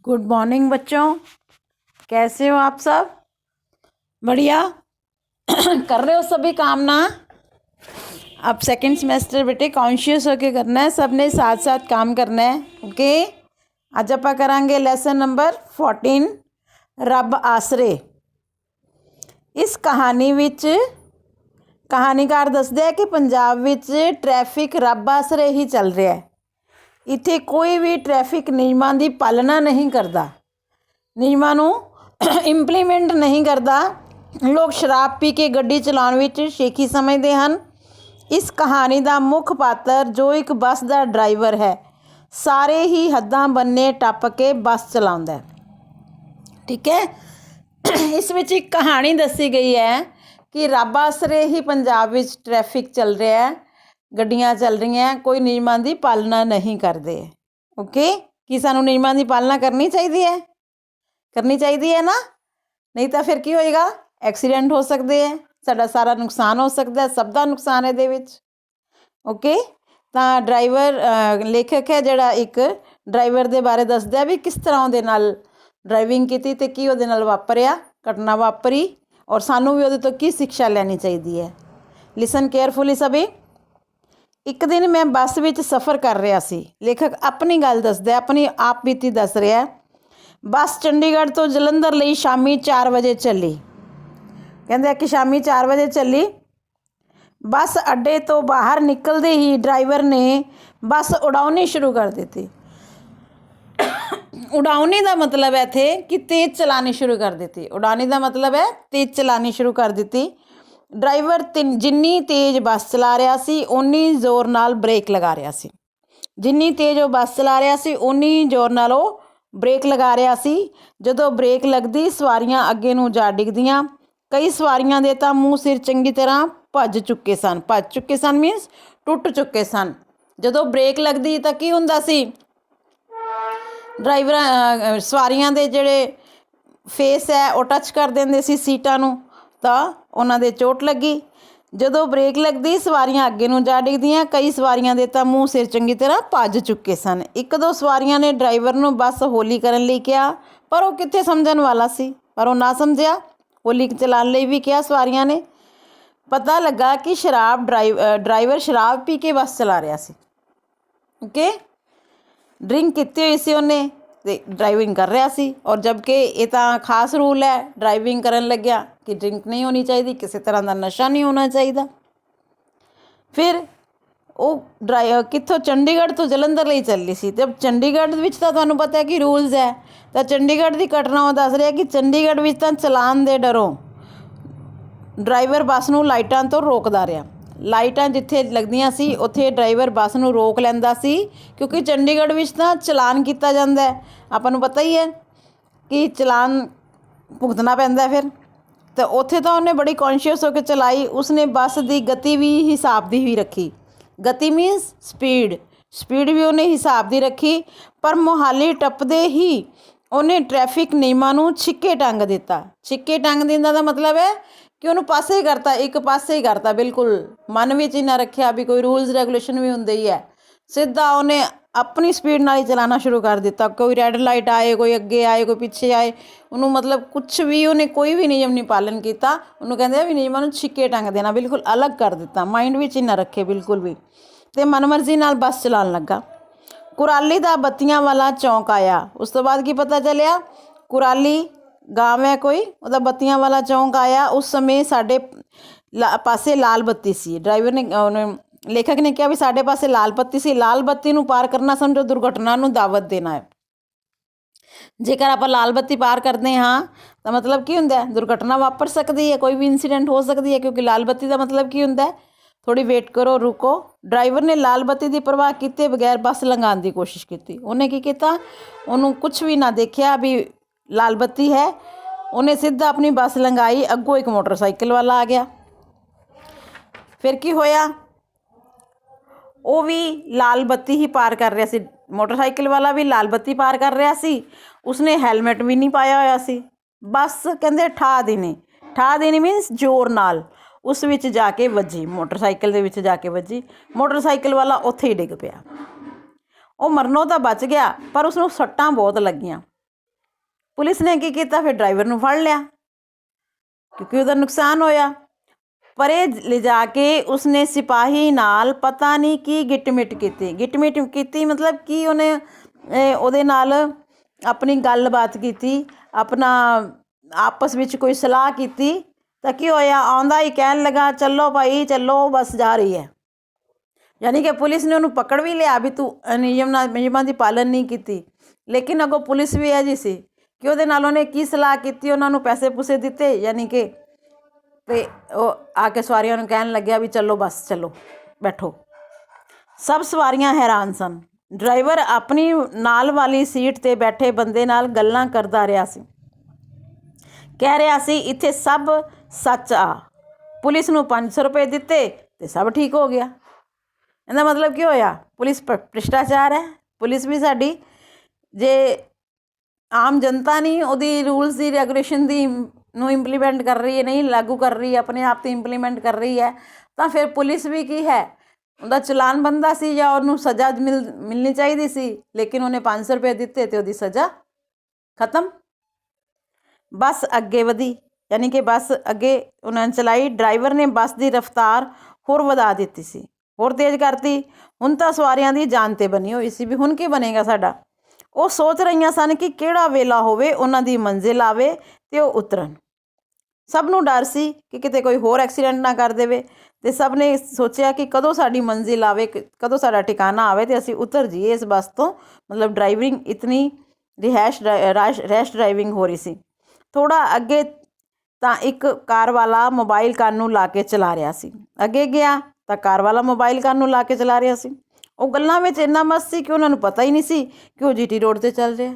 Good morning बच्चों, कैसे हो आप सब? बढ़िया। कर रहे हो सभी काम ना? अब सेकंड सेमेस्टर बेटे कॉन्शियस होके करना है, सबने साथ साथ काम करना है। ओके, ਅੱਜ ਆਪਾਂ ਕਰਾਂਗੇ ਲੈਸਨ ਨੰਬਰ 14 ਰੱਬ ਆਸਰੇ। ਇਸ ਕਹਾਣੀ ਵਿੱਚ ਕਹਾਣੀਕਾਰ ਦੱਸਦੇ ਆ ਕਿ ਪੰਜਾਬ ਵਿੱਚ ਟ੍ਰੈਫਿਕ ਰੱਬ ਆਸਰੇ ਹੀ ਚੱਲ ਰਿਹਾ ਹੈ। ਇੱਥੇ ਕੋਈ ਵੀ ਟ੍ਰੈਫਿਕ ਨਿਯਮਾਂ ਦੀ ਪਾਲਣਾ ਨਹੀਂ ਕਰਦਾ, ਨਿਯਮਾਂ ਨੂੰ ਇੰਪਲੀਮੈਂਟ ਨਹੀਂ ਕਰਦਾ। ਲੋਕ ਸ਼ਰਾਬ ਪੀ ਕੇ ਗੱਡੀ ਚਲਾਉਣ ਵਿੱਚ ਸ਼ੇਖੀ ਸਮਝਦੇ ਹਨ। ਇਸ ਕਹਾਣੀ ਦਾ ਮੁੱਖ ਪਾਤਰ ਜੋ ਇੱਕ ਬੱਸ ਦਾ ਡਰਾਈਵਰ ਹੈ, ਸਾਰੇ ਹੀ ਹੱਦਾਂ ਬੰਨੇ ਟੱਪ ਕੇ ਬੱਸ ਚਲਾਉਂਦਾ। ਠੀਕ ਹੈ, ਇਸ ਵਿੱਚ ਇੱਕ ਕਹਾਣੀ ਦੱਸੀ ਗਈ ਹੈ ਕਿ ਰੱਬ ਆਸਰੇ ਹੀ ਪੰਜਾਬ ਵਿੱਚ ਟ੍ਰੈਫਿਕ ਚੱਲ ਰਿਹਾ ਹੈ, ਗੱਡੀਆਂ ਚੱਲ ਰਹੀਆਂ, ਕੋਈ ਨਿਯਮਾਂ ਦੀ ਪਾਲਣਾ ਨਹੀਂ ਕਰਦੇ। ਓਕੇ, ਕੀ ਸਾਨੂੰ ਨਿਯਮਾਂ ਦੀ ਪਾਲਣਾ ਕਰਨੀ ਚਾਹੀਦੀ ਹੈ? ਕਰਨੀ ਚਾਹੀਦੀ ਹੈ ਨਾ, ਨਹੀਂ ਤਾਂ ਫਿਰ ਕੀ ਹੋਏਗਾ? ਐਕਸੀਡੈਂਟ ਹੋ ਸਕਦੇ ਹੈ, ਸਾਡਾ ਸਾਰਾ ਨੁਕਸਾਨ ਹੋ ਸਕਦਾ, ਸਭ ਦਾ ਨੁਕਸਾਨ ਇਹਦੇ ਵਿੱਚ। ਓਕੇ, ਤਾਂ ਡਰਾਈਵਰ ਲੇਖਕ ਹੈ ਜਿਹੜਾ ਇੱਕ ਡਰਾਈਵਰ ਦੇ ਬਾਰੇ ਦੱਸਦਾ ਵੀ ਕਿਸ ਤਰ੍ਹਾਂ ਉਹਦੇ ਨਾਲ ਡਰਾਈਵਿੰਗ ਕੀਤੀ ਅਤੇ ਕੀ ਉਹਦੇ ਨਾਲ ਵਾਪਰਿਆ, ਘਟਨਾ ਵਾਪਰੀ, ਔਰ ਸਾਨੂੰ ਵੀ ਉਹਦੇ ਤੋਂ ਕੀ ਸਿੱਖਿਆ ਲੈਣੀ ਚਾਹੀਦੀ ਹੈ। ਲਿਸਨ ਕੇਅਰਫੁਲੀ ਸਭੀ। ਇੱਕ ਦਿਨ ਮੈਂ ਬੱਸ ਵਿੱਚ ਸਫ਼ਰ ਕਰ ਰਿਹਾ ਸੀ। ਲੇਖਕ ਆਪਣੀ ਗੱਲ ਦੱਸਦਾ, ਆਪਣੀ ਆਪ ਬੀਤੀ ਦੱਸ ਰਿਹਾ। ਬੱਸ ਚੰਡੀਗੜ੍ਹ ਤੋਂ ਜਲੰਧਰ ਲਈ ਸ਼ਾਮੀ 4 ਵਜੇ ਚੱਲੀ। ਕਹਿੰਦੇ ਕਿ ਸ਼ਾਮੀ 4 ਵਜੇ ਚੱਲੀ। ਬੱਸ ਅੱਡੇ ਤੋਂ ਬਾਹਰ ਨਿਕਲਦੇ ਹੀ ਡਰਾਈਵਰ ਨੇ ਬੱਸ ਉਡਾਉਣੀ ਸ਼ੁਰੂ ਕਰ ਦਿੱਤੀ। ਉਡਾਉਣੀ ਦਾ ਮਤਲਬ ਹੈ ਇੱਥੇ ਕਿ ਤੇਜ਼ ਚਲਾਉਣੀ ਸ਼ੁਰੂ ਕਰ ਦਿੱਤੀ। ਉਡਾਉਣੀ ਦਾ ਮਤਲਬ ਹੈ ਤੇਜ਼ ਚਲਾਉਣੀ ਸ਼ੁਰੂ ਕਰ ਦਿੱਤੀ। ਡਰਾਈਵਰ ਜਿੰਨੀ ਤੇਜ਼ ਬੱਸ ਚਲਾ ਰਿਹਾ ਸੀ ਓਨੀ ਜ਼ੋਰ ਨਾਲ ਬ੍ਰੇਕ ਲਗਾ ਰਿਹਾ ਸੀ। ਜਿੰਨੀ ਤੇਜ਼ ਉਹ ਬੱਸ ਚਲਾ ਰਿਹਾ ਸੀ ਓਨੀ ਜ਼ੋਰ ਨਾਲ ਉਹ ਬ੍ਰੇਕ ਲਗਾ ਰਿਹਾ ਸੀ। ਜਦੋਂ ਬ੍ਰੇਕ ਲੱਗਦੀ ਸਵਾਰੀਆਂ ਅੱਗੇ ਨੂੰ ਜਾ ਡਿੱਗਦੀਆਂ। ਕਈ ਸਵਾਰੀਆਂ ਦੇ ਤਾਂ ਮੂੰਹ ਸਿਰ ਚੰਗੀ ਤਰ੍ਹਾਂ ਭੱਜ ਚੁੱਕੇ ਸਨ ਮੀਨਸ ਟੁੱਟ ਚੁੱਕੇ ਸਨ। ਜਦੋਂ ਬ੍ਰੇਕ ਲੱਗਦੀ ਤਾਂ ਕੀ ਹੁੰਦਾ ਸੀ? ਸਵਾਰੀਆਂ ਦੇ ਜਿਹੜੇ ਫੇਸ ਹੈ ਉਹ ਟੱਚ ਕਰ ਦਿੰਦੇ ਸੀ ਸੀਟਾਂ ਨੂੰ, ਤਾਂ ਉਹਨਾਂ ਦੇ ਚੋਟ ਲੱਗੀ। ਜਦੋਂ ਬ੍ਰੇਕ ਲੱਗਦੀ ਸਵਾਰੀਆਂ ਅੱਗੇ ਨੂੰ ਜਾ ਡਿੱਗਦੀਆਂ। ਕਈ ਸਵਾਰੀਆਂ ਦੇ ਤਾਂ ਮੂੰਹ ਸਿਰ ਚੰਗੀ ਤਰ੍ਹਾਂ ਭੱਜ ਚੁੱਕੇ ਸਨ। ਇੱਕ ਦੋ ਸਵਾਰੀਆਂ ਨੇ ਡਰਾਈਵਰ ਨੂੰ ਬੱਸ ਹੌਲੀ ਕਰਨ ਲਈ ਕਿਹਾ, ਪਰ ਉਹ ਕਿੱਥੇ ਸਮਝਣ ਵਾਲਾ ਸੀ, ਪਰ ਉਹ ਨਾ ਸਮਝਿਆ। ਹੌਲੀ ਚਲਾਉਣ ਲਈ ਵੀ ਕਿਹਾ ਸਵਾਰੀਆਂ ਨੇ। ਪਤਾ ਲੱਗਾ ਕਿ ਡਰਾਈਵਰ ਸ਼ਰਾਬ ਪੀ ਕੇ ਬੱਸ ਚਲਾ ਰਿਹਾ ਸੀ। ਓਕੇ, ਡਰਿੰਕ ਕੀਤੀ ਹੋਈ ਸੀ ਉਹਨੇ ਅਤੇ ਡਰਾਈਵਿੰਗ ਕਰ ਰਿਹਾ ਸੀ। ਔਰ ਜਦਕਿ ਇਹ ਤਾਂ ਖਾਸ ਰੂਲ ਹੈ ਡਰਾਈਵਿੰਗ ਕਰਨ ਲੱਗਿਆ ਕਿ ਡਰਿੰਕ ਨਹੀਂ ਹੋਣੀ ਚਾਹੀਦੀ, ਕਿਸੇ ਤਰ੍ਹਾਂ ਦਾ ਨਸ਼ਾ ਨਹੀਂ ਹੋਣਾ ਚਾਹੀਦਾ। ਫਿਰ ਉਹ ਕਿੱਥੋਂ ਚੰਡੀਗੜ੍ਹ ਤੋਂ ਜਲੰਧਰ ਲਈ ਚੱਲੀ ਸੀ। ਅਤੇ ਚੰਡੀਗੜ੍ਹ ਵਿੱਚ ਤਾਂ ਤੁਹਾਨੂੰ ਪਤਾ ਹੈ ਕਿ ਰੂਲਸ ਹੈ। ਤਾਂ ਚੰਡੀਗੜ੍ਹ ਦੀ ਘਟਨਾ ਉਹ ਦੱਸ ਰਿਹਾ ਕਿ ਚੰਡੀਗੜ੍ਹ ਵਿੱਚ ਤਾਂ ਚਲਾਨ ਦੇ ਡਰੋਂ ਡਰਾਈਵਰ ਬੱਸ ਨੂੰ ਲਾਈਟਾਂ ਤੋਂ ਰੋਕਦਾ ਰਿਹਾ। ਲਾਈਟਾਂ ਜਿੱਥੇ ਲੱਗਦੀਆਂ ਸੀ ਉੱਥੇ ਡਰਾਈਵਰ ਬੱਸ ਨੂੰ ਰੋਕ ਲੈਂਦਾ ਸੀ, ਕਿਉਂਕਿ ਚੰਡੀਗੜ੍ਹ ਵਿੱਚ ਤਾਂ ਚਲਾਨ ਕੀਤਾ ਜਾਂਦਾ। ਆਪਾਂ ਨੂੰ ਪਤਾ ਹੀ ਹੈ ਕਿ ਚਲਾਨ ਭੁਗਤਣਾ ਪੈਂਦਾ। ਫਿਰ ਤਾਂ ਉੱਥੇ ਤਾਂ ਉਹਨੇ ਬੜੀ ਕੌਨਸ਼ੀਅਸ ਹੋ ਕੇ ਚਲਾਈ। ਉਸਨੇ ਬੱਸ ਦੀ ਗਤੀ ਵੀ ਹਿਸਾਬ ਦੀ ਹੀ ਰੱਖੀ। ਗਤੀ ਮੀਨਸ ਸਪੀਡ ਵੀ ਉਹਨੇ ਹਿਸਾਬ ਦੀ ਰੱਖੀ। ਪਰ ਮੋਹਾਲੀ ਟੱਪਦੇ ਹੀ ਉਹਨੇ ਟ੍ਰੈਫਿਕ ਨਿਯਮਾਂ ਨੂੰ ਛਿੱਕੇ ਟੰਗ ਦਿੱਤਾ। ਛਿੱਕੇ ਟੰਗ ਦੇਣ ਦਾ ਮਤਲਬ ਹੈ ਕਿ ਉਹਨੂੰ ਪਾਸੇ ਹੀ ਕਰਤਾ, ਇੱਕ ਪਾਸੇ ਹੀ ਕਰਤਾ। ਬਿਲਕੁਲ ਮਨ ਵਿੱਚ ਹੀ ਨਾ ਰੱਖਿਆ ਵੀ ਕੋਈ ਰੂਲਸ ਰੈਗੂਲੇਸ਼ਨ ਵੀ ਹੁੰਦੇ ਹੀ ਹੈ। ਸਿੱਧਾ ਉਹਨੇ ਆਪਣੀ ਸਪੀਡ ਨਾਲ ਹੀ ਚਲਾਉਣਾ ਸ਼ੁਰੂ ਕਰ ਦਿੱਤਾ। ਕੋਈ ਰੈੱਡ ਲਾਈਟ ਆਏ, ਕੋਈ ਅੱਗੇ ਆਏ, ਕੋਈ ਪਿੱਛੇ ਆਏ, ਉਹਨੂੰ ਮਤਲਬ ਕੁਛ ਵੀ ਉਹਨੇ ਕੋਈ ਵੀ ਨਿਯਮ ਨਹੀਂ ਪਾਲਣ ਕੀਤਾ। ਉਹਨੂੰ ਕਹਿੰਦੇ ਵੀ ਨਿਯਮਾਂ ਨੂੰ ਛਿੱਕੇ ਟੰਗ ਦੇਣਾ, ਬਿਲਕੁਲ ਅਲੱਗ ਕਰ ਦਿੱਤਾ, ਮਾਈਂਡ ਵਿੱਚ ਹੀ ਨਾ ਰੱਖੇ ਬਿਲਕੁਲ ਵੀ। ਅਤੇ ਮਨਮਰਜ਼ੀ ਨਾਲ ਬੱਸ ਚਲਾਉਣ ਲੱਗਾ। ਕੁਰਾਲੀ ਦਾ ਬੱਤੀਆਂ ਵਾਲਾ ਚੌਂਕ ਆਇਆ। ਉਸ ਤੋਂ ਬਾਅਦ ਕੀ ਪਤਾ ਚੱਲਿਆ? ਕੁਰਾਲੀ ਗਾਂਵ ਹੈ ਕੋਈ, ਉਹਦਾ ਬੱਤੀਆਂ ਵਾਲਾ ਚੌਂਕ ਆਇਆ। ਉਸ ਸਮੇਂ ਸਾਡੇ ਪਾਸੇ ਲਾਲ ਬੱਤੀ ਸੀ। ਡਰਾਈਵਰ ਨੇ ਲੇਖਕ ਨੇ ਕਿਹਾ ਵੀ ਸਾਡੇ ਪਾਸੇ ਲਾਲ ਬੱਤੀ ਸੀ। ਲਾਲ ਬੱਤੀ ਨੂੰ ਪਾਰ ਕਰਨਾ ਸਮਝੋ ਦੁਰਘਟਨਾ ਨੂੰ ਦਾਵਤ ਦੇਣਾ ਹੈ। ਜੇਕਰ ਆਪਾਂ ਲਾਲ ਬੱਤੀ ਪਾਰ ਕਰਦੇ ਹਾਂ ਤਾਂ ਮਤਲਬ ਕੀ ਹੁੰਦਾ? ਦੁਰਘਟਨਾ ਵਾਪਰ ਸਕਦੀ ਹੈ, ਕੋਈ ਵੀ ਇੰਸੀਡੈਂਟ ਹੋ ਸਕਦੀ ਹੈ, ਕਿਉਂਕਿ ਲਾਲ ਬੱਤੀ ਦਾ ਮਤਲਬ ਕੀ ਹੁੰਦਾ? ਥੋੜ੍ਹੀ ਵੇਟ ਕਰੋ, ਰੁਕੋ। ਡਰਾਈਵਰ ਨੇ ਲਾਲ ਬੱਤੀ ਦੀ ਪਰਵਾਹ ਕੀਤੇ ਬਗੈਰ ਬੱਸ ਲੰਘਾਉਣ ਦੀ ਕੋਸ਼ਿਸ਼ ਕੀਤੀ। ਉਹਨੇ ਕੀ ਕੀਤਾ? ਉਹਨੂੰ ਕੁਛ ਵੀ ਨਾ ਦੇਖਿਆ ਵੀ ਲਾਲ ਬੱਤੀ ਹੈ, ਉਹਨੇ ਸਿੱਧਾ ਆਪਣੀ ਬੱਸ ਲੰਘਾਈ। ਅੱਗੋਂ ਇੱਕ ਮੋਟਰਸਾਈਕਲ ਵਾਲਾ ਆ ਗਿਆ। ਫਿਰ ਕੀ ਹੋਇਆ? ਉਹ ਵੀ ਲਾਲ ਬੱਤੀ ਹੀ ਪਾਰ ਕਰ ਰਿਹਾ ਸੀ। ਮੋਟਰਸਾਈਕਲ ਵਾਲਾ ਵੀ ਲਾਲ ਬੱਤੀ ਪਾਰ ਕਰ ਰਿਹਾ ਸੀ। ਉਸਨੇ ਹੈਲਮਟ ਵੀ ਨਹੀਂ ਪਾਇਆ ਹੋਇਆ ਸੀ। ਬੱਸ ਕਹਿੰਦੇ ਠਾ ਦੇਣੀ ਮੀਨਸ ਜ਼ੋਰ ਨਾਲ ਉਸ ਵਿੱਚ ਜਾ ਕੇ ਵੱਜੀ, ਮੋਟਰਸਾਈਕਲ ਦੇ ਵਿੱਚ ਜਾ ਕੇ ਵੱਜੀ। ਮੋਟਰਸਾਈਕਲ ਵਾਲਾ ਉੱਥੇ ਹੀ ਡਿੱਗ ਪਿਆ। ਉਹ ਮਰਨੋਂ ਤਾਂ ਬਚ ਗਿਆ, ਪਰ ਉਸਨੂੰ ਸੱਟਾਂ ਬਹੁਤ ਲੱਗੀਆਂ। ਪੁਲਿਸ ਨੇ ਕੀ ਕੀਤਾ, ਫਿਰ ਡਰਾਈਵਰ ਨੂੰ ਫੜ ਲਿਆ ਕਿਉਂਕਿ ਉਹਦਾ ਨੁਕਸਾਨ ਹੋਇਆ। ਪਰੇ ਲਿਜਾ ਕੇ ਉਸਨੇ ਸਿਪਾਹੀ ਨਾਲ ਪਤਾ ਨਹੀਂ ਕੀ ਗਿੱਟਮਿੱਟ ਕੀਤੀ ਮਤਲਬ ਕਿ ਉਹਨੇ ਉਹਦੇ ਨਾਲ ਆਪਣੀ ਗੱਲਬਾਤ ਕੀਤੀ, ਆਪਣਾ ਆਪਸ ਵਿੱਚ ਕੋਈ ਸਲਾਹ ਕੀਤੀ। ਤਾਂ ਕੀ ਹੋਇਆ, ਆਉਂਦਾ ਹੀ ਕਹਿਣ ਲੱਗਾ ਚੱਲੋ ਭਾਈ ਚੱਲੋ, ਬੱਸ ਜਾ ਰਹੀ ਹੈ। ਯਾਨੀ ਕਿ ਪੁਲਿਸ ਨੇ ਉਹਨੂੰ ਪਕੜ ਵੀ ਲਿਆ ਵੀ ਤੂੰ ਨਿਯਮਾਂ ਦੀ ਪਾਲਣ ਨਹੀਂ ਕੀਤੀ। ਲੇਕਿਨ ਅੱਗੋਂ ਪੁਲਿਸ ਵੀ ਇਹ ਜਿਹੀ ਸੀ ਕਿ ਉਹਦੇ ਨਾਲ ਉਹਨੇ ਕੀ ਸਲਾਹ ਕੀਤੀ, ਉਹਨਾਂ ਨੂੰ ਪੈਸੇ ਪੂਸੇ ਦਿੱਤੇ ਯਾਨੀ ਕਿ, ਅਤੇ ਉਹ ਆ ਕੇ ਸਵਾਰੀਆਂ ਨੂੰ ਕਹਿਣ ਲੱਗਿਆ ਵੀ ਚਲੋ ਬੱਸ ਚਲੋ ਬੈਠੋ। ਸਭ ਸਵਾਰੀਆਂ ਹੈਰਾਨ ਸਨ। ਡਰਾਈਵਰ ਆਪਣੀ ਨਾਲ ਵਾਲੀ ਸੀਟ 'ਤੇ ਬੈਠੇ ਬੰਦੇ ਨਾਲ ਗੱਲਾਂ ਕਰਦਾ ਰਿਹਾ ਸੀ, ਕਹਿ ਰਿਹਾ ਸੀ ਇੱਥੇ ਸਭ ਸੱਚ ਆ, ਪੁਲਿਸ ਨੂੰ 500 ਰੁਪਏ ਦਿੱਤੇ ਅਤੇ ਸਭ ਠੀਕ ਹੋ ਗਿਆ। ਇਹਦਾ ਮਤਲਬ ਕੀ ਹੋਇਆ, ਪੁਲਿਸ ਭ੍ਰਿਸ਼ਟਾਚਾਰ ਹੈ। ਪੁਲਿਸ ਵੀ ਸਾਡੀ ਜੇ ਆਮ ਜਨਤਾ ਨਹੀਂ ਉਹਦੀ ਰੂਲਸ ਦੀ ਰੈਗੂਲੇਸ਼ਨ ਦੀ ਨੂੰ ਇੰਪਲੀਮੈਂਟ ਕਰ ਰਹੀ ਹੈ, ਨਹੀਂ ਲਾਗੂ ਕਰ ਰਹੀ ਹੈ, ਆਪਣੇ ਆਪ 'ਤੇ ਇੰਪਲੀਮੈਂਟ ਕਰ ਰਹੀ ਹੈ, ਤਾਂ ਫਿਰ ਪੁਲਿਸ ਵੀ ਕੀ ਹੈ, ਉਹਦਾ ਚਲਾਨ ਬਣਦਾ ਸੀ ਜਾਂ ਉਹਨੂੰ ਸਜ਼ਾ ਮਿਲਣੀ ਚਾਹੀਦੀ ਸੀ। ਲੇਕਿਨ ਉਹਨੇ 500 ਰੁਪਏ ਦਿੱਤੇ ਅਤੇ ਉਹਦੀ ਸਜ਼ਾ ਖਤਮ। ਬੱਸ ਅੱਗੇ ਵਧੀ, ਯਾਨੀ ਕਿ ਬੱਸ ਅੱਗੇ ਉਹਨਾਂ ਨੇ ਚਲਾਈ। ਡਰਾਈਵਰ ਨੇ ਬੱਸ ਦੀ ਰਫ਼ਤਾਰ ਹੋਰ ਵਧਾ ਦਿੱਤੀ ਸੀ, ਹੋਰ ਤੇਜ਼ ਕਰਤੀ। ਹੁਣ ਤਾਂ ਸਵਾਰੀਆਂ ਦੀ ਜਾਨ 'ਤੇ ਬਣੀ ਹੋਈ ਸੀ ਵੀ ਹੁਣ ਕੀ ਬਣੇਗਾ ਸਾਡਾ। ਉਹ ਸੋਚ ਰਹੀਆਂ ਸਨ ਕਿ ਕਿਹੜਾ ਵੇਲਾ ਹੋਵੇ, ਉਹਨਾਂ ਦੀ ਮੰਜ਼ਿਲ ਆਵੇ ਅਤੇ ਉਹ ਉਤਰਨ। ਸਭ ਨੂੰ ਡਰ ਸੀ ਕਿ ਕਿਤੇ ਕੋਈ ਹੋਰ ਐਕਸੀਡੈਂਟ ਨਾ ਕਰ ਦੇਵੇ, ਅਤੇ ਸਭ ਨੇ ਸੋਚਿਆ ਕਿ ਕਦੋਂ ਸਾਡੀ ਮੰਜ਼ਿਲ ਆਵੇ, ਕਦੋਂ ਸਾਡਾ ਠਿਕਾਣਾ ਆਵੇ ਅਤੇ ਅਸੀਂ ਉਤਰ ਜਾਈਏ ਇਸ ਬੱਸ ਤੋਂ। ਮਤਲਬ ਡਰਾਈਵਿੰਗ ਇਤਨੀ ਰੈਸ਼ ਡਰਾਈਵਿੰਗ ਹੋ ਰਹੀ ਸੀ। ਥੋੜ੍ਹਾ ਅੱਗੇ ਤਾਂ ਇੱਕ ਕਾਰ ਵਾਲਾ ਮੋਬਾਈਲ ਕੰਨ ਨੂੰ ਲਾ ਕੇ ਚਲਾ ਰਿਹਾ ਸੀ। ਅੱਗੇ ਗਿਆ ਤਾਂ ਕਾਰ ਵਾਲਾ ਮੋਬਾਈਲ ਕੰਨ ਨੂੰ ਲਾ ਕੇ ਚਲਾ ਰਿਹਾ ਸੀ। ਉਹ ਗੱਲਾਂ ਵਿੱਚ ਇੰਨਾ ਮਸਤ ਸੀ ਕਿ ਉਹਨਾਂ ਨੂੰ ਪਤਾ ਹੀ ਨਹੀਂ ਸੀ ਕਿ ਉਹ GT ਰੋਡ 'ਤੇ ਚੱਲ ਰਿਹਾ।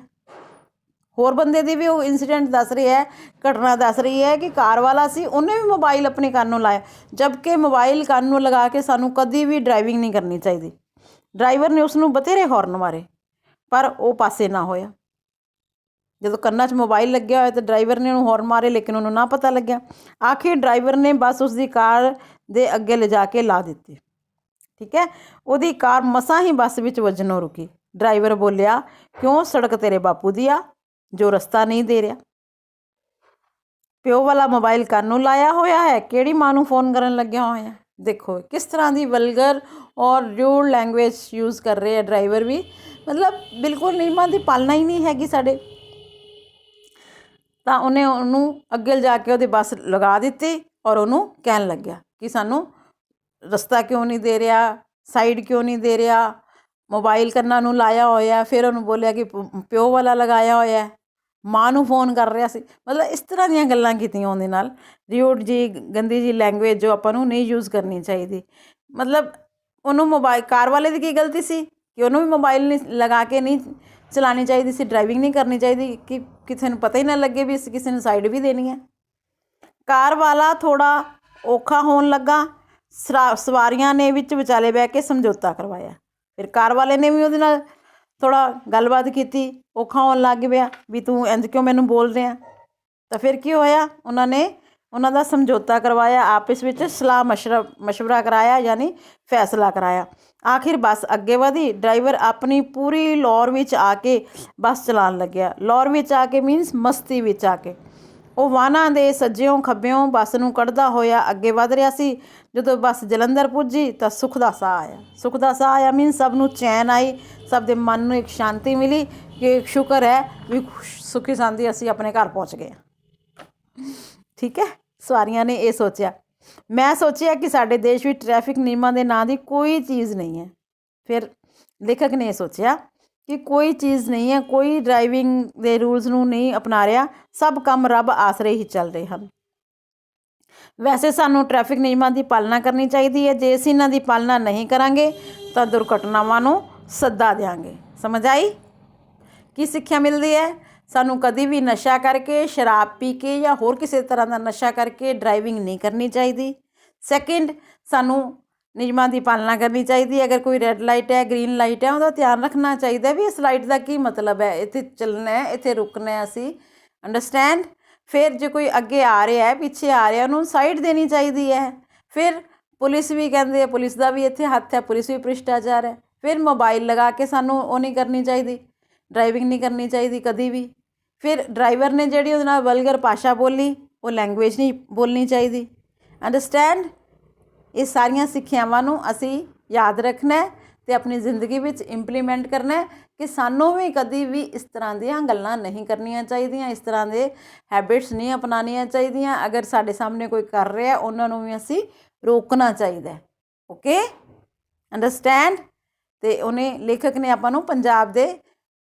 ਹੋਰ ਬੰਦੇ ਦੀ ਵੀ ਉਹ ਇੰਸੀਡੈਂਟ ਦੱਸ ਰਹੀ ਹੈ, ਘਟਨਾ ਦੱਸ ਰਹੀ ਹੈ ਕਿ ਕਾਰ ਵਾਲਾ ਸੀ, ਉਹਨੇ ਵੀ ਮੋਬਾਈਲ ਆਪਣੇ ਕੰਨ ਨੂੰ ਲਾਇਆ, ਜਦਕਿ ਮੋਬਾਈਲ ਕੰਨ ਨੂੰ ਲਗਾ ਕੇ ਸਾਨੂੰ ਕਦੀ ਵੀ ਡਰਾਈਵਿੰਗ ਨਹੀਂ ਕਰਨੀ ਚਾਹੀਦੀ। ਡਰਾਈਵਰ ਨੇ ਉਸਨੂੰ ਬਥੇਰੇ ਹੌਰਨ ਮਾਰੇ ਪਰ ਉਹ ਪਾਸੇ ਨਾ ਹੋਇਆ। ਜਦੋਂ ਕੰਨਾਂ 'ਚ ਮੋਬਾਈਲ ਲੱਗਿਆ ਹੋਇਆ ਤਾਂ ਡਰਾਈਵਰ ਨੇ ਉਹਨੂੰ ਹੌਰਨ ਮਾਰੇ, ਲੇਕਿਨ ਉਹਨੂੰ ਨਾ ਪਤਾ ਲੱਗਿਆ। ਆਖਿਰ ਡਰਾਈਵਰ ਨੇ ਬੱਸ ਉਸਦੀ ਕਾਰ ਦੇ ਅੱਗੇ ਲਿਜਾ ਕੇ ਲਾ ਦਿੱਤੀ। ਠੀਕ ਹੈ, ਉਹਦੀ ਕਾਰ ਮਸਾਂ ਹੀ ਬੱਸ ਵਿੱਚ ਵੱਜਣੋਂ ਰੁਕੀ। ਡਰਾਈਵਰ ਬੋਲਿਆ, ਕਿਉਂ, ਸੜਕ ਤੇਰੇ ਬਾਪੂ ਦੀ ਆ ਜੋ ਰਸਤਾ ਨਹੀਂ ਦੇ ਰਿਹਾ। ਪਿਓ ਵਾਲਾ ਮੋਬਾਈਲ ਕੰਨ ਨੂੰ ਲਾਇਆ ਹੋਇਆ ਹੈ, ਕਿਹੜੀ ਮਾਂ ਨੂੰ ਫੋਨ ਕਰਨ ਲੱਗਿਆ ਹੋਇਆ। ਦੇਖੋ ਕਿਸ ਤਰ੍ਹਾਂ ਦੀ ਵਲਗਰ ਔਰ ਰਿਊਡ ਲੈਂਗੁਏਜ ਯੂਜ਼ ਕਰ ਰਹੇ ਆ ਡਰਾਈਵਰ ਵੀ, ਮਤਲਬ ਬਿਲਕੁਲ ਨਿਯਮਾਂ ਦੀ ਪਾਲਣਾ ਹੀ ਨਹੀਂ ਹੈਗੀ ਸਾਡੇ। ਤਾਂ ਉਹਨੇ ਉਹਨੂੰ ਅੱਗੇ ਲਿਜਾ ਕੇ ਉਹਦੀ ਬੱਸ ਲਗਾ ਦਿੱਤੀ ਔਰ ਉਹਨੂੰ ਕਹਿਣ ਲੱਗਿਆ ਕਿ ਸਾਨੂੰ ਰਸਤਾ ਕਿਉਂ ਨਹੀਂ ਦੇ ਰਿਹਾ, ਸਾਈਡ ਕਿਉਂ ਨਹੀਂ ਦੇ ਰਿਹਾ, ਮੋਬਾਈਲ ਕੰਨਾਂ ਨੂੰ ਲਾਇਆ ਹੋਇਆ। ਫਿਰ ਉਹਨੂੰ ਬੋਲਿਆ ਕਿ ਪਿਓ ਵਾਲਾ ਲਗਾਇਆ ਹੋਇਆ, ਮਾਂ ਨੂੰ ਫੋਨ ਕਰ ਰਿਹਾ ਸੀ। ਮਤਲਬ ਇਸ ਤਰ੍ਹਾਂ ਦੀਆਂ ਗੱਲਾਂ ਕੀਤੀਆਂ ਉਹਦੇ ਨਾਲ, ਰਿਊਡ ਜੀ ਗੰਦੀ ਜੀ ਲੈਂਗੁਏਜ ਜੋ ਆਪਾਂ ਨੂੰ ਨਹੀਂ ਯੂਜ਼ ਕਰਨੀ ਚਾਹੀਦੀ। ਮਤਲਬ ਉਹਨੂੰ ਮੋਬਾਈਲ, ਕਾਰ ਵਾਲੇ ਦੀ ਕੀ ਗਲਤੀ ਸੀ ਕਿ ਉਹਨੂੰ ਵੀ ਮੋਬਾਈਲ ਨਹੀਂ ਲਗਾ ਕੇ ਨਹੀਂ ਚਲਾਉਣੀ ਚਾਹੀਦੀ ਸੀ, ਡਰਾਈਵਿੰਗ ਨਹੀਂ ਕਰਨੀ ਚਾਹੀਦੀ ਕਿ ਕਿਸੇ ਨੂੰ ਪਤਾ ਹੀ ਨਾ ਲੱਗੇ ਵੀ ਅਸੀਂ ਕਿਸੇ ਨੂੰ ਸਾਈਡ ਵੀ ਦੇਣੀ ਹੈ। ਕਾਰ ਵਾਲਾ ਥੋੜ੍ਹਾ ਔਖਾ ਹੋਣ ਲੱਗਾ, ਸਵਾਰੀਆਂ ਨੇ ਵਿੱਚ ਵਿਚਾਲੇ ਬਹਿ ਕੇ ਸਮਝੌਤਾ ਕਰਵਾਇਆ। ਫਿਰ ਕਾਰ ਵਾਲੇ ਨੇ ਵੀ ਉਹਦੇ ਨਾਲ ਥੋੜ੍ਹਾ ਗੱਲਬਾਤ ਕੀਤੀ, ਔਖਾ ਹੋਣ ਲੱਗ ਪਿਆ ਵੀ ਤੂੰ ਇੰਝ ਕਿਉਂ ਮੈਨੂੰ ਬੋਲ ਰਿਹਾ। ਤਾਂ ਫਿਰ ਕੀ ਹੋਇਆ, ਉਹਨਾਂ ਦਾ ਸਮਝੌਤਾ ਕਰਵਾਇਆ, ਆਪਸ ਵਿੱਚ ਸਲਾਹ ਮਸ਼ਵਰਾ ਕਰਾਇਆ, ਯਾਨੀ ਫੈਸਲਾ ਕਰਾਇਆ। ਆਖਿਰ ਬੱਸ ਅੱਗੇ ਵਧੀ। ਡਰਾਈਵਰ ਆਪਣੀ ਪੂਰੀ ਲੌਰ ਵਿੱਚ ਆ ਕੇ ਬੱਸ ਚਲਾਉਣ ਲੱਗਿਆ। ਲੌਰ ਵਿੱਚ ਆ ਕੇ ਮੀਨਸ ਮਸਤੀ ਵਿੱਚ ਆ ਕੇ ਉਹ ਵਾਹਨਾਂ ਦੇ ਸੱਜਿਓਂ ਖੱਬਿਓਂ ਬੱਸ ਨੂੰ ਕੱਢਦਾ ਹੋਇਆ ਅੱਗੇ ਵੱਧ ਰਿਹਾ ਸੀ। ਜਦੋਂ ਬੱਸ ਜਲੰਧਰ ਪੁੱਜੀ ਤਾਂ ਸੁੱਖ ਦਾ ਸਾਹ ਆਇਆ। ਸੁੱਖ ਦਾ ਸਾਹ ਆਇਆ ਮੀਨਸ ਸਭ ਨੂੰ ਚੈਨ ਆਈ, ਸਭ ਦੇ ਮਨ ਨੂੰ ਇੱਕ ਸ਼ਾਂਤੀ ਮਿਲੀ ਕਿ ਸ਼ੁਕਰ ਹੈ ਵੀ ਸੁੱਖੀ ਸਾਂਦੀ ਅਸੀਂ ਆਪਣੇ ਘਰ ਪਹੁੰਚ ਗਏ। ਠੀਕ ਹੈ, ਸਵਾਰੀਆਂ ਨੇ ਇਹ ਸੋਚਿਆ। ਮੈਂ ਸੋਚਿਆ ਕਿ ਸਾਡੇ ਦੇਸ਼ ਵਿੱਚ ਟ੍ਰੈਫਿਕ ਨਿਯਮਾਂ ਦੇ ਨਾਂ ਦੀ ਕੋਈ ਚੀਜ਼ ਨਹੀਂ ਹੈ। ਫਿਰ ਲੇਖਕ ਨੇ ਸੋਚਿਆ ਕਿ ਕੋਈ ਚੀਜ਼ ਨਹੀਂ ਹੈ, ਕੋਈ ਡਰਾਈਵਿੰਗ ਦੇ ਰੂਲਸ ਨੂੰ ਨਹੀਂ ਅਪਣਾ ਰਿਹਾ, ਸਭ ਕੰਮ ਰੱਬ ਆਸਰੇ ਹੀ ਚੱਲ ਰਹੇ ਹਨ। ਵੈਸੇ ਸਾਨੂੰ ਟ੍ਰੈਫਿਕ ਨਿਯਮਾਂ ਦੀ ਪਾਲਣਾ ਕਰਨੀ ਚਾਹੀਦੀ ਹੈ। ਜੇ ਅਸੀਂ ਇਹਨਾਂ ਦੀ ਪਾਲਣਾ ਨਹੀਂ ਕਰਾਂਗੇ ਤਾਂ ਦੁਰਘਟਨਾਵਾਂ ਨੂੰ ਸੱਦਾ ਦਿਆਂਗੇ। ਸਮਝ ਆਈ? ਕੀ ਸਿੱਖਿਆ ਮਿਲਦੀ ਹੈ? ਸਾਨੂੰ ਕਦੀ ਵੀ ਨਸ਼ਾ ਕਰਕੇ, ਸ਼ਰਾਬ ਪੀ ਕੇ ਜਾਂ ਹੋਰ ਕਿਸੇ ਤਰ੍ਹਾਂ ਦਾ ਨਸ਼ਾ ਕਰਕੇ ਡਰਾਈਵਿੰਗ ਨਹੀਂ ਕਰਨੀ ਚਾਹੀਦੀ। ਸੈਕਿੰਡ, ਸਾਨੂੰ ਨਿਯਮਾਂ ਦੀ ਪਾਲਣਾ ਕਰਨੀ ਚਾਹੀਦੀ ਹੈ। ਅਗਰ ਕੋਈ ਰੈੱਡ ਲਾਈਟ ਹੈ, ਗਰੀਨ ਲਾਈਟ ਹੈ, ਉਹਦਾ ਧਿਆਨ ਰੱਖਣਾ ਚਾਹੀਦਾ ਵੀ ਇਸ ਲਾਈਟ ਦਾ ਕੀ ਮਤਲਬ ਹੈ, ਇੱਥੇ ਚੱਲਣਾ ਹੈ, ਇੱਥੇ ਰੁਕਣਾ ਹੈ ਅਸੀਂ, ਅੰਡਰਸਟੈਂਡ। ਫਿਰ ਜੇ ਕੋਈ ਅੱਗੇ ਆ ਰਿਹਾ, ਪਿੱਛੇ ਆ ਰਿਹਾ, ਉਹਨੂੰ ਸਾਈਡ ਦੇਣੀ ਚਾਹੀਦੀ ਹੈ। ਫਿਰ ਪੁਲਿਸ ਵੀ ਕਹਿੰਦੇ ਆ, ਪੁਲਿਸ ਦਾ ਵੀ ਇੱਥੇ ਹੱਥ ਹੈ, ਪੁਲਿਸ ਵੀ ਭ੍ਰਿਸ਼ਟਾਚਾਰ ਹੈ। ਫਿਰ ਮੋਬਾਈਲ ਲਗਾ ਕੇ ਸਾਨੂੰ ਉਹ ਨਹੀਂ ਕਰਨੀ ਚਾਹੀਦੀ, ਡਰਾਈਵਿੰਗ ਨਹੀਂ ਕਰਨੀ ਚਾਹੀਦੀ ਕਦੀ ਵੀ। ਫਿਰ ਡਰਾਈਵਰ ਨੇ ਜਿਹੜੀ ਉਹਦੇ ਨਾਲ ਵਲਗਰ ਭਾਸ਼ਾ ਬੋਲੀ, ਉਹ ਲੈਂਗੁਏਜ ਨਹੀਂ ਬੋਲਣੀ ਚਾਹੀਦੀ। ਅੰਡਰਸਟੈਂਡ। ਇਹ ਸਾਰੀਆਂ ਸਿੱਖਿਆਵਾਂ ਨੂੰ ਅਸੀਂ ਯਾਦ ਰੱਖਣਾ ਅਤੇ ਆਪਣੀ ਜ਼ਿੰਦਗੀ ਵਿੱਚ ਇੰਪਲੀਮੈਂਟ ਕਰਨਾ ਕਿ ਸਾਨੂੰ ਵੀ ਕਦੀ ਵੀ ਇਸ ਤਰ੍ਹਾਂ ਦੀਆਂ ਗੱਲਾਂ ਨਹੀਂ ਕਰਨੀਆਂ ਚਾਹੀਦੀਆਂ, ਇਸ ਤਰ੍ਹਾਂ ਦੇ ਹੈਬਿਟਸ ਨਹੀਂ ਅਪਣਾਉਣੀਆਂ ਚਾਹੀਦੀਆਂ। ਅਗਰ ਸਾਡੇ ਸਾਹਮਣੇ ਕੋਈ ਕਰ ਰਿਹਾ ਉਹਨਾਂ ਨੂੰ ਵੀ ਅਸੀਂ ਰੋਕਣਾ ਚਾਹੀਦਾ। Okay, understand. ਅਤੇ ਉਹਨੇ ਲੇਖਕ ਨੇ ਆਪਾਂ ਨੂੰ ਪੰਜਾਬ ਦੇ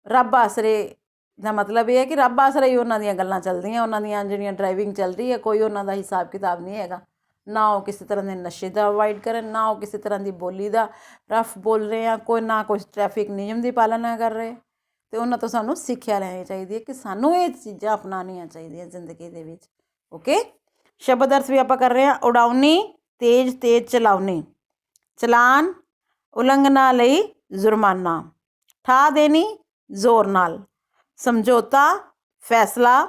ਰੱਬ ਆਸਰੇ ਦਾ ਮਤਲਬ ਇਹ ਹੈ ਕਿ ਰੱਬ ਆਸਰੇ ਹੀ ਉਹਨਾਂ ਦੀਆਂ ਗੱਲਾਂ ਚੱਲਦੀਆਂ, ਉਹਨਾਂ ਦੀਆਂ ਜਿਹੜੀਆਂ ਡਰਾਈਵਿੰਗ ਚੱਲਦੀ ਹੈ, ਕੋਈ ਉਹਨਾਂ ਦਾ ਹਿਸਾਬ ਕਿਤਾਬ ਨਹੀਂ ਹੈਗਾ। ਨਾ ਉਹ ਕਿਸੇ ਤਰ੍ਹਾਂ ਦੇ ਨਸ਼ੇ ਦਾ ਅਵੋਇਡ ਕਰਨ, ਨਾ ਉਹ ਕਿਸੇ ਤਰ੍ਹਾਂ ਦੀ ਬੋਲੀ ਦਾ ਰਫ ਬੋਲ ਰਹੇ ਆ, ਕੋਈ ਨਾ ਕੁਛ ਟ੍ਰੈਫਿਕ ਨਿਯਮ ਦੀ ਪਾਲਣਾ ਕਰ ਰਹੇ। ਅਤੇ ਉਹਨਾਂ ਤੋਂ ਸਾਨੂੰ ਸਿੱਖਿਆ ਲੈਣੀ ਚਾਹੀਦੀ ਹੈ ਕਿ ਸਾਨੂੰ ਇਹ ਚੀਜ਼ਾਂ ਅਪਣਾਉਣੀਆਂ ਚਾਹੀਦੀਆਂ ਜ਼ਿੰਦਗੀ ਦੇ ਵਿੱਚ। ਓਕੇ, ਸ਼ਬਦ ਅਰਥ ਵੀ ਆਪਾਂ ਕਰ ਰਹੇ ਹਾਂ। ਉਡਾਉਣੀ, ਤੇਜ਼ ਤੇਜ਼ ਚਲਾਉਣੀ, ਚਲਾਨ, ਉਲੰਘਣਾ ਲਈ ਜੁਰਮਾਨਾ, ਠਾ ਦੇਣੀ ਜ਼ੋਰ ਨਾਲ, ਸਮਝੌਤਾ, ਫੈਸਲਾ,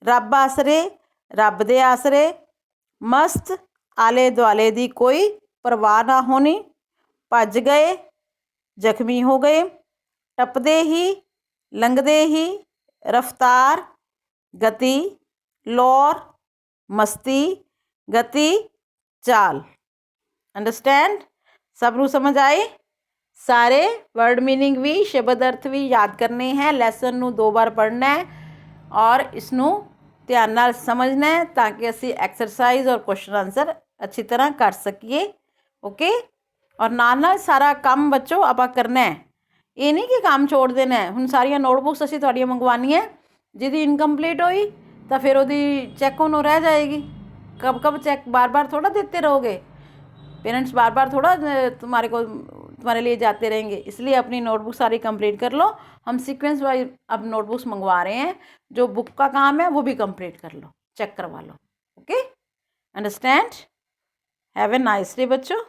ਰੱਬ ਆਸਰੇ, ਰੱਬ ਦੇ ਆਸਰੇ, ਮਸਤ, ਆਲੇ ਦੁਆਲੇ ਦੀ ਕੋਈ ਪਰਵਾਹ ਨਾ ਹੋਣੀ, ਭੱਜ ਗਏ, ਜ਼ਖਮੀ ਹੋ ਗਏ, ਟੱਪਦੇ ਹੀ, ਲੰਘਦੇ ਹੀ, ਰਫਤਾਰ, ਗਤੀ, ਲੋਰ, ਮਸਤੀ, ਗਤੀ, ਚਾਲ। ਅੰਡਰਸਟੈਂਡ। ਸਭ ਨੂੰ ਸਮਝ ਆਏ? ਸਾਰੇ वर्ड मीनिंग भी शब्द अर्थ भी याद करने हैं। लैसन ਨੂੰ 2 ਵਾਰ ਪੜ੍ਹਨਾ ਹੈ ਔਰ ਇਸ ਨੂੰ ਧਿਆਨ ਨਾਲ ਸਮਝਣਾ ਹੈ ਤਾਂ ਕਿ ਅਸੀਂ ਐਕਸਰਸਾਈਜ਼ ਔਰ ਕੁਐਸਚਨ ਆਨਸਰ ਅੱਛੀ ਤਰ੍ਹਾਂ ਕਰ ਸਕੀਏ। ਓਕੇ, ਔਰ ਨਾਲ ਸਾਰਾ ਕੰਮ ਬੱਚੋ ਆਪਾਂ ਕਰਨਾ ਹੈ। ਇਹ ਨਹੀਂ ਕਿ ਕੰਮ ਛੋੜ ਦੇਣਾ ਹੈ। ਹੁਣ ਸਾਰੀਆਂ ਨੋਟਬੁੱਕਸ ਅਸੀਂ ਤੁਹਾਡੀਆਂ ਮੰਗਵਾਉਣੀਆਂ, ਜਿਹਦੀ ਇਨਕੰਪਲੀਟ ਹੋਈ ਤਾਂ ਫਿਰ ਉਹਦੀ ਚੈੱਕ ਉਹਨੂੰ ਰਹਿ ਜਾਏਗੀ। कब चेक बार बार थोड़ा देते रहोगे, पेरेंट्स बार बार थोड़ा तुम्हारे लिए जाते रहेंगे। इसलिए अपनी नोटबुक सारी कंप्लीट कर लो। हम सीक्वेंस वाइज अब नोटबुक्स मंगवा रहे हैं, जो बुक का काम है वो भी कंप्लीट कर लो, चेक करवा लो। Okay, understand. Have a nice day बच्चों।